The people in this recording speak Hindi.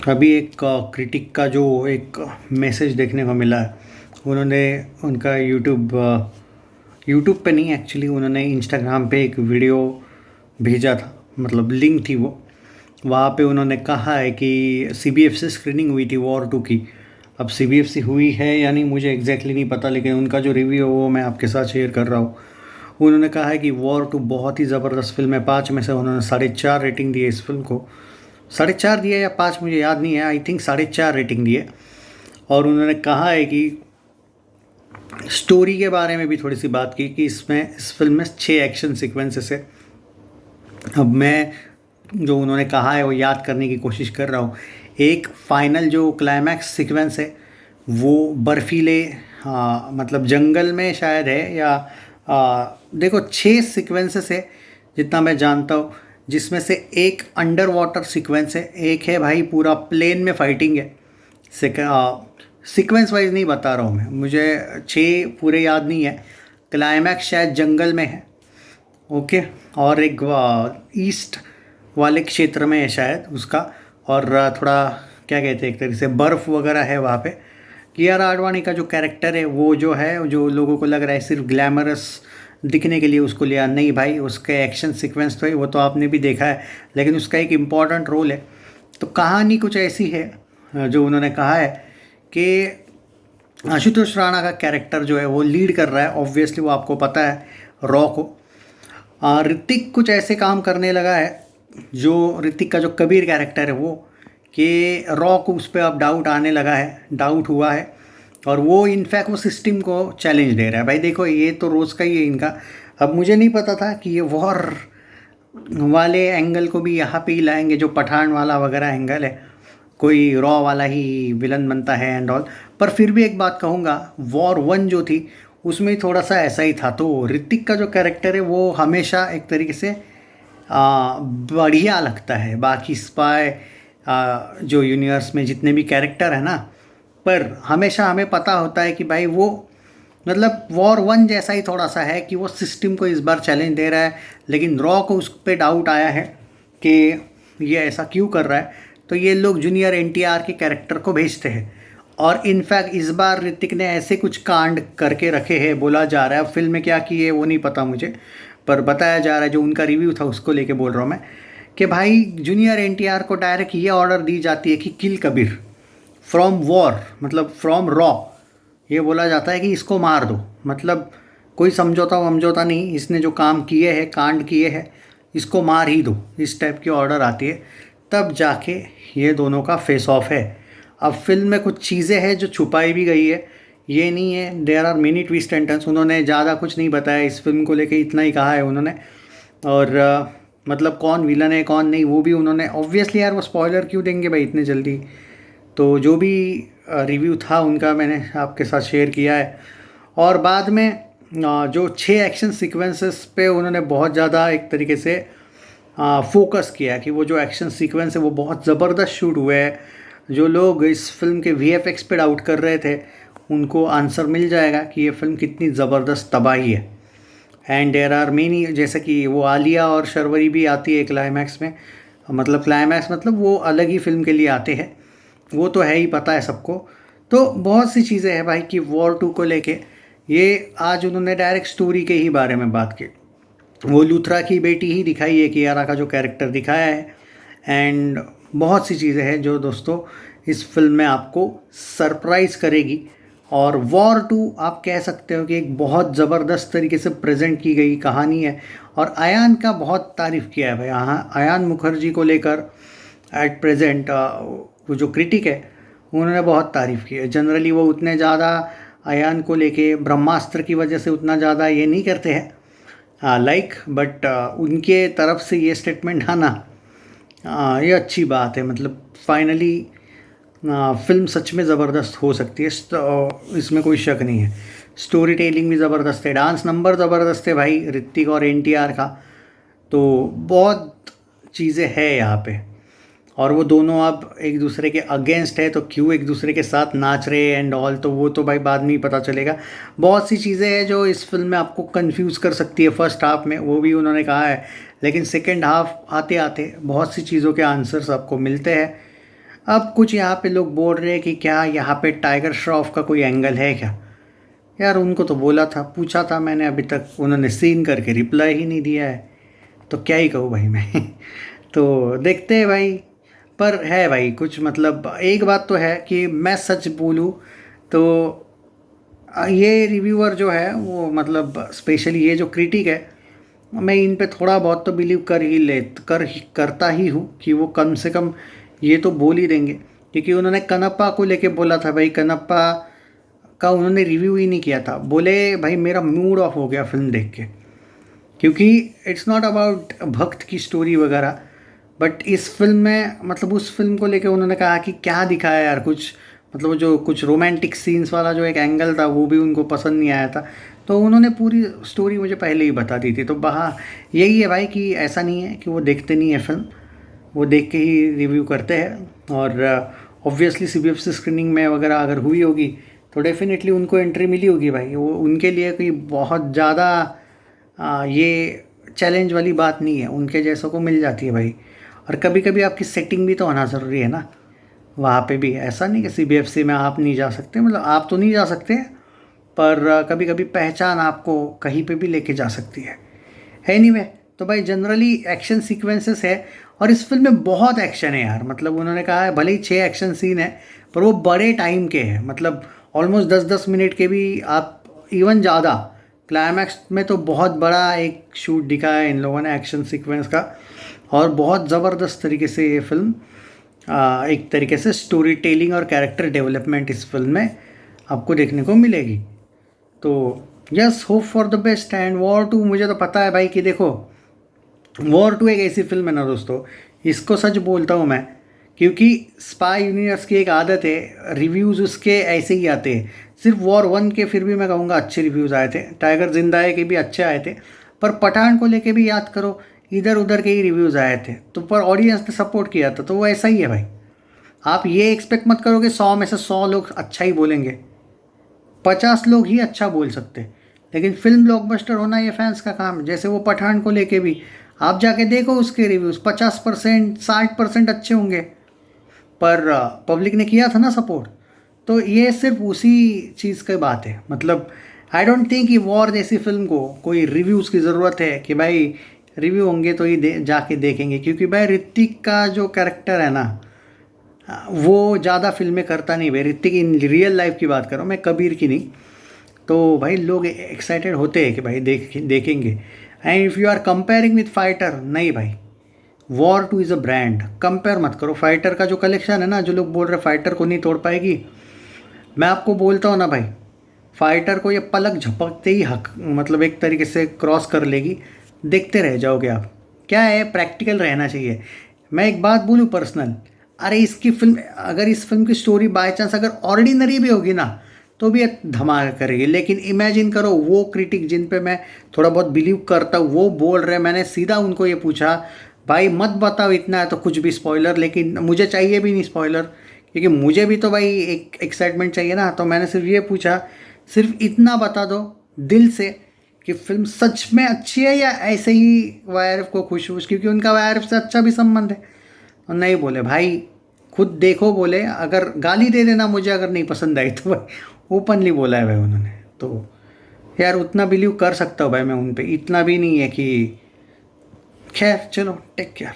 अभी एक क्रिटिक का जो एक मैसेज देखने को मिला है। उन्होंने उनका यूट्यूब पे नहीं, एक्चुअली उन्होंने इंस्टाग्राम पे एक वीडियो भेजा था, मतलब लिंक थी वो। वहाँ पे उन्होंने कहा है कि सीबीएफसी स्क्रीनिंग हुई थी वॉर 2 की। अब सीबीएफसी हुई है या नहीं मुझे एग्जैक्टली नहीं पता, लेकिन उनका जो रिव्यू है वो मैं आपके साथ शेयर कर रहा हूँ। उन्होंने कहा है कि वॉर 2 बहुत ही ज़बरदस्त फिल्म है। 5 में से उन्होंने 4.5 रेटिंग दी है इस फिल्म को। 4.5 दिया या 5 मुझे याद नहीं है, आई थिंक 4.5 रेटिंग दी है। और उन्होंने कहा है कि स्टोरी के बारे में भी थोड़ी सी बात की कि इस फिल्म में 6 एक्शन सीक्वेंसेस है। अब मैं जो उन्होंने कहा है वो याद करने की कोशिश कर रहा हूँ। एक फाइनल जो क्लाइमैक्स सीक्वेंस है वो बर्फीले, मतलब जंगल में शायद है, या देखो 6 सीक्वेंसेस है जितना मैं जानता हूँ, जिसमें से एक अंडर वाटर सीक्वेंस है, एक है भाई पूरा प्लेन में फाइटिंग है। सीक्वेंस वाइज नहीं बता रहा हूँ मैं, मुझे 6 पूरे याद नहीं है। क्लाइमैक्स शायद जंगल में है, ओके। और एक ईस्ट वाले क्षेत्र में है शायद उसका। और थोड़ा क्या कहते हैं, एक तरीके से बर्फ़ वगैरह है वहाँ पे। कियारा आडवाणी का जो कैरेक्टर है वो जो है, जो लोगों को लग रहा है सिर्फ ग्लैमरस दिखने के लिए उसको लिया, नहीं भाई, उसके एक्शन सीक्वेंस तो है, वो तो आपने भी देखा है, लेकिन उसका एक इम्पॉर्टेंट रोल है। तो कहानी कुछ ऐसी है, जो उन्होंने कहा है कि आशुतोष राणा का कैरेक्टर जो है वो लीड कर रहा है, ऑब्वियसली वो आपको पता है रॉ को। ऋतिक कुछ ऐसे काम करने लगा है, जो ऋतिक का जो कबीर कैरेक्टर है वो, कि रॉ को उस पर अब डाउट आने लगा है, डाउट हुआ है। और वो इनफैक्ट वो सिस्टम को चैलेंज दे रहा है। भाई देखो, ये तो रोज़ का ही है इनका। अब मुझे नहीं पता था कि ये वॉर वाले एंगल को भी यहाँ पे ही लाएंगे, जो पठान वाला वगैरह एंगल है, कोई रॉ वाला ही विलन बनता है एंड ऑल। पर फिर भी एक बात कहूँगा, वॉर 1 जो थी उसमें थोड़ा सा ऐसा ही था। तो ऋतिक का जो कैरेक्टर है वो हमेशा एक तरीके से बढ़िया लगता है बाकी स्पाई जो यूनिवर्स में जितने भी कैरेक्टर है ना। पर हमेशा हमें पता होता है कि भाई वो, मतलब वॉर 1 जैसा ही थोड़ा सा है कि वो सिस्टम को इस बार चैलेंज दे रहा है, लेकिन रॉ को उस पर डाउट आया है कि ये ऐसा क्यों कर रहा है। तो ये लोग जूनियर एनटीआर के कैरेक्टर को भेजते हैं। और इनफैक्ट इस बार ऋतिक ने ऐसे कुछ कांड करके रखे हैं, बोला जा रहा है। फिल्म में क्या किए वो नहीं पता मुझे, पर बताया जा रहा है, जो उनका रिव्यू था उसको लेके बोल रहा हूँ मैं, कि भाई जूनियर एनटीआर को डायरेक्ट ये ऑर्डर दी जाती है कि किल कबीर फ्रॉम वॉर, मतलब फ्रॉम रॉ। ये बोला जाता है कि इसको मार दो, मतलब कोई समझौता वमझौता नहीं, इसने जो काम किए हैं, कांड किए हैं, इसको मार ही दो, इस टाइप की ऑर्डर आती है। तब जाके ये दोनों का फेस ऑफ है। अब फिल्म में कुछ चीज़ें हैं जो छुपाई भी गई है, ये नहीं है, there are many twist and turns. उन्होंने ज़्यादा कुछ नहीं बताया इस फिल्म को लेके, इतना ही कहा है उन्होंने। और मतलब कौन विलन है कौन नहीं वो भी उन्होंने, ऑब्वियसली यार वो स्पॉइलर क्यों देंगे भाई इतने जल्दी। तो जो भी रिव्यू था उनका मैंने आपके साथ शेयर किया है। और बाद में जो 6 एक्शन सीक्वेंसेस पे उन्होंने बहुत ज़्यादा एक तरीके से फोकस किया कि वो जो एक्शन सीक्वेंस है वो बहुत ज़बरदस्त शूट हुए हैं। जो लोग इस फिल्म के वीएफएक्स पे डाउट कर रहे थे उनको आंसर मिल जाएगा कि ये फिल्म कितनी ज़बरदस्त तबाही है। एंड देयर आर मेनी, जैसे कि वो आलिया और शर्वरी भी आती है क्लाइमैक्स में, मतलब क्लाइमैक्स मतलब वो अलग ही फिल्म के लिए आते हैं, वो तो है ही, पता है सबको। तो बहुत सी चीज़ें हैं भाई कि वॉर 2 को लेके। ये आज उन्होंने डायरेक्ट स्टोरी के ही बारे में बात की। वो लूथरा की बेटी ही दिखाई है, कियारा का जो कैरेक्टर दिखाया है। एंड बहुत सी चीज़ें हैं जो दोस्तों इस फिल्म में आपको सरप्राइज़ करेगी। और वॉर 2 आप कह सकते हो कि एक बहुत ज़बरदस्त तरीके से प्रेजेंट की गई कहानी है। और अयान का बहुत तारीफ़ किया है भाई, हाँ, अयान मुखर्जी को लेकर एट प्रेजेंट वो जो क्रिटिक है उन्होंने बहुत तारीफ़ की है। जनरली वो उतने ज़्यादा अयान को लेके ब्रह्मास्त्र की वजह से उतना ज़्यादा ये नहीं करते हैं, बट उनके तरफ से ये स्टेटमेंट आना, ये अच्छी बात है। मतलब फाइनली फिल्म सच में ज़बरदस्त हो सकती है, इसमें कोई शक नहीं है। स्टोरी टेलिंग भी ज़बरदस्त है, डांस नंबर ज़बरदस्त है भाई ऋतिक और एनटीआर का। तो बहुत चीज़ें हैं यहाँ पे। और वो दोनों अब एक दूसरे के अगेंस्ट है, तो क्यों एक दूसरे के साथ नाच रहे एंड ऑल, तो वो तो भाई बाद में ही पता चलेगा। बहुत सी चीज़ें हैं जो इस फिल्म में आपको कंफ्यूज कर सकती है फर्स्ट हाफ में, वो भी उन्होंने कहा है। लेकिन सेकेंड हाफ आते आते बहुत सी चीज़ों के आंसर्स आपको मिलते हैं। अब कुछ यहाँ पे लोग बोल रहे हैं कि क्या यहाँ पे टाइगर श्रॉफ का कोई एंगल है क्या। यार उनको तो बोला था, पूछा था मैंने, अभी तक उन्होंने सीन करके रिप्लाई ही नहीं दिया है, तो क्या ही कहूँ भाई मैं तो देखते हैं भाई। पर है भाई कुछ, मतलब एक बात तो है कि मैं सच बोलूँ तो ये रिव्यूअर जो है वो, मतलब स्पेशली ये जो क्रिटिक है, मैं इन पे थोड़ा बहुत तो बिलीव करता ही हूँ कि वो कम से कम ये तो बोल ही देंगे। क्योंकि उन्होंने कनप्पा को लेके बोला था भाई, कनप्पा का उन्होंने रिव्यू ही नहीं किया था, बोले भाई मेरा मूड ऑफ हो गया फिल्म देख के। क्योंकि इट्स नॉट अबाउट भक्त की स्टोरी वगैरह, बट इस फिल्म में, मतलब उस फिल्म को लेके उन्होंने कहा कि क्या दिखाया यार कुछ, मतलब वो जो कुछ रोमांटिक सीन्स वाला जो एक एंगल था वो भी उनको पसंद नहीं आया था। तो उन्होंने पूरी स्टोरी मुझे पहले ही बता दी थी। तो वहाँ यही है भाई कि ऐसा नहीं है कि वो देखते नहीं है फिल्म, वो देख के ही रिव्यू करते हैं। और ऑब्वियसली CBFC स्क्रीनिंग में वगैरह अगर हुई होगी तो डेफिनेटली उनको एंट्री मिली होगी भाई। वो उनके लिए कोई बहुत ज़्यादा ये चैलेंज वाली बात नहीं है, उनके जैसों को मिल जाती है भाई। और कभी कभी आपकी सेटिंग भी तो होना ज़रूरी है ना, वहाँ पे भी ऐसा नहीं कि CBFC में आप नहीं जा सकते, मतलब आप तो नहीं जा सकते, पर कभी कभी पहचान आपको कहीं पे भी लेके जा सकती है। एनीवे, तो भाई जनरली एक्शन सीक्वेंसेस है, और इस फिल्म में बहुत एक्शन है यार। मतलब उन्होंने कहा है भले ही 6 एक्शन सीन है, पर वो बड़े टाइम के हैं, मतलब ऑलमोस्ट 10-10 मिनट के भी, आप इवन ज़्यादा। क्लाइमैक्स में तो बहुत बड़ा एक शूट दिखाया है इन लोगों ने एक्शन सीक्वेंस का, और बहुत ज़बरदस्त तरीके से ये फिल्म, एक तरीके से स्टोरी टेलिंग और कैरेक्टर डेवलपमेंट इस फिल्म में आपको देखने को मिलेगी। तो yes, hope for the best. And war 2 मुझे तो पता है भाई कि देखो, वॉर 2 एक ऐसी फिल्म है ना दोस्तों, इसको सच बोलता हूँ मैं, क्योंकि स्पाई यूनिवर्स की एक आदत है, रिव्यूज़ उसके ऐसे ही आते हैं। सिर्फ वॉर 1 के फिर भी मैं कहूँगा अच्छे रिव्यूज़ आए थे, टाइगर जिंदा है के भी अच्छे आए थे, पर पठान को लेके भी याद करो, इधर उधर के ही रिव्यूज़ आए थे, तो पर ऑडियंस ने सपोर्ट किया था, तो वो ऐसा ही है भाई। आप ये एक्सपेक्ट मत करो कि 100 में से 100 लोग अच्छा ही बोलेंगे, 50 लोग ही अच्छा बोल सकते। लेकिन फिल्म ब्लॉकबस्टर होना ये फैंस का काम है। जैसे वो पठान को लेके भी आप जाके देखो, उसके रिव्यूज़ 50% 60% अच्छे होंगे, पर पब्लिक ने किया था ना सपोर्ट। तो ये सिर्फ उसी चीज़ की बात है। मतलब आई डोंट थिंक कि वॉर जैसी फिल्म को कोई रिव्यूज़ की ज़रूरत है कि भाई रिव्यू होंगे तो ही जाके देखेंगे। क्योंकि भाई ऋतिक का जो कैरेक्टर है ना, वो ज़्यादा फिल्में करता नहीं भाई। ऋतिक इन रियल लाइफ की बात कर रहा हूँ मैं, कबीर की नहीं। तो भाई लोग एक्साइटेड होते हैं कि भाई देखेंगे। And if you are comparing with fighter, नहीं भाई, War 2 is a brand, compare मत करो। फाइटर का जो कलेक्शन है ना, जो लोग बोल रहे फाइटर को नहीं तोड़ पाएगी, मैं आपको बोलता हूँ ना भाई, फाइटर को ये पलक झपकते ही मतलब एक तरीके से क्रॉस कर लेगी, देखते रह जाओगे आप। क्या है, प्रैक्टिकल रहना चाहिए। मैं एक बात बोलूँ पर्सनल, अरे इसकी फिल्म, अगर इस फिल्म की स्टोरी बाय चांस अगर ऑर्डिनरी भी होगी ना, तो भी धमाका करेगी। लेकिन इमेजिन करो, वो क्रिटिक जिन पे मैं थोड़ा बहुत बिलीव करता हूँ वो बोल रहे, मैंने सीधा उनको ये पूछा भाई मत बताओ इतना है तो कुछ भी स्पॉइलर, लेकिन मुझे चाहिए भी नहीं स्पॉइलर, क्योंकि मुझे भी तो भाई एक एक्साइटमेंट चाहिए ना। तो मैंने सिर्फ ये पूछा, सिर्फ इतना बता दो दिल से कि फिल्म सच में अच्छी है या ऐसे ही वायरफ को खुश, क्योंकि उनका वायरफ से अच्छा भी संबंध है। और नहीं बोले भाई, खुद देखो बोले, अगर गाली दे देना मुझे अगर नहीं पसंद आई तो भाई, ओपनली बोला है भाई उन्होंने। तो यार उतना बिलीव कर सकता हूँ भाई मैं उन पे, इतना भी नहीं है कि, खैर चलो, टेक केयर।